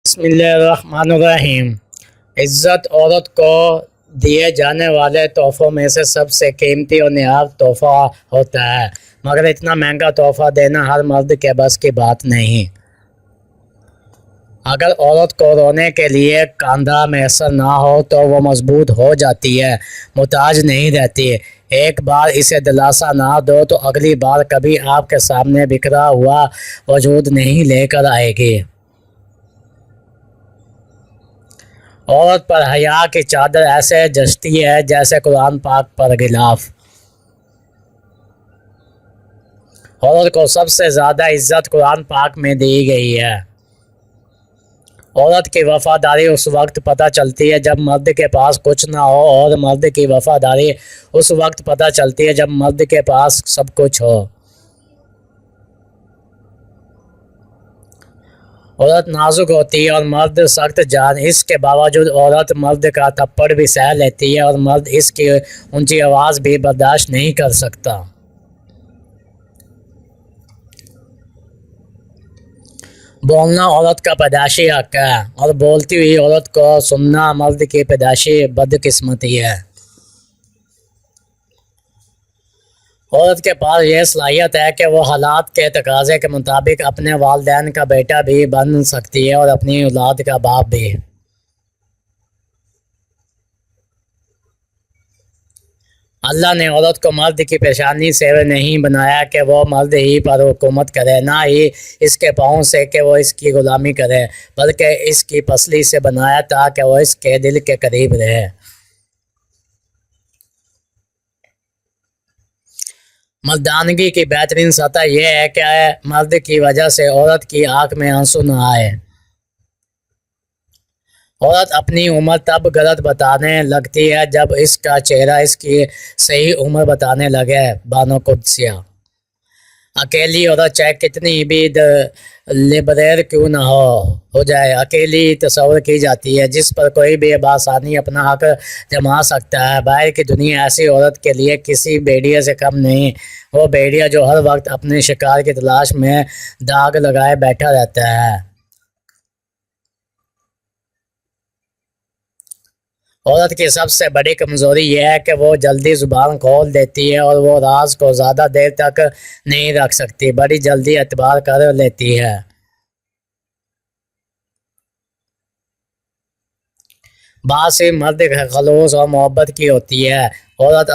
بسم اللہ الرحمن الرحیم۔ عزت عورت کو دیے جانے والے تحفوں میں سے سب سے قیمتی اور نہایت تحفہ ہوتا ہے، مگر اتنا مہنگا تحفہ دینا ہر مرد کے بس کی بات نہیں۔ اگر عورت کو رونے کے لیے کاندھا میسر نہ ہو تو وہ مضبوط ہو جاتی ہے، محتاج نہیں رہتی۔ ایک بار اسے دلاسا نہ دو تو اگلی بار کبھی آپ کے سامنے بکھرا ہوا وجود نہیں لے کر آئے گی۔ عورت پر حیا کی چادر ایسے جچتی ہے جیسے قرآن پاک پر غلاف۔ عورت کو سب سے زیادہ عزت قرآن پاک میں دی گئی ہے۔ عورت کی وفاداری اس وقت پتہ چلتی ہے جب مرد کے پاس کچھ نہ ہو، اور مرد کی وفاداری اس وقت پتہ چلتی ہے جب مرد کے پاس سب کچھ ہو۔ عورت نازک ہوتی ہے اور مرد سخت جان، اس کے باوجود عورت مرد کا تھپڑ بھی سہ لیتی ہے اور مرد اس کی اونچی آواز بھی برداشت نہیں کر سکتا۔ بولنا عورت کا پیدائشی حق ہے، اور بولتی ہوئی عورت کو سننا مرد کی پیدائشی بدقسمتی ہے۔ عورت کے پاس یہ صلاحیت ہے کہ وہ حالات کے تقاضے کے مطابق اپنے والدین کا بیٹا بھی بن سکتی ہے اور اپنی اولاد کا باپ بھی۔ اللہ نے عورت کو مرد کی پیشانی سے نہیں بنایا کہ وہ مرد ہی پر حکومت کرے، نہ ہی اس کے پاؤں سے کہ وہ اس کی غلامی کرے، بلکہ اس کی پسلی سے بنایا تاکہ وہ اس کے دل کے قریب رہے۔ مردانگی کی بہترین سطح یہ ہے کہ مرد کی وجہ سے عورت کی آنکھ میں آنسو نہ آئے۔ عورت اپنی عمر تب غلط بتانے لگتی ہے جب اس کا چہرہ اس کی صحیح عمر بتانے لگے۔ بانو قدسیہ۔ اکیلی عورت چاہے کتنی بھی لبریر کیوں نہ ہو جائے، اکیلی تصور کی جاتی ہے جس پر کوئی بھی بآسانی اپنا حق جما سکتا ہے۔ باہر کی دنیا ایسی عورت کے لیے کسی بھیڑیے سے کم نہیں، وہ بھیڑیا جو ہر وقت اپنے شکار کی تلاش میں داغ لگائے بیٹھا رہتا ہے۔ عورت کی سب سے بڑی کمزوری یہ ہے کہ وہ جلدی زبان کھول دیتی ہے اور وہ راز کو زیادہ دیر تک نہیں رکھ سکتی، بڑی جلدی اعتبار کر لیتی ہے۔ بات صرف مرد خلوص اور محبت کی ہوتی ہے، عورت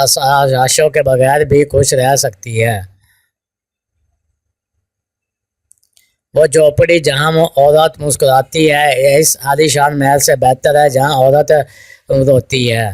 آشوں کے بغیر بھی خوش رہ سکتی ہے۔ وہ جھوپڑی جہاں عورت مسکراتی ہے اس عالیشان محل سے بہتر ہے جہاں عورت روتی ہے۔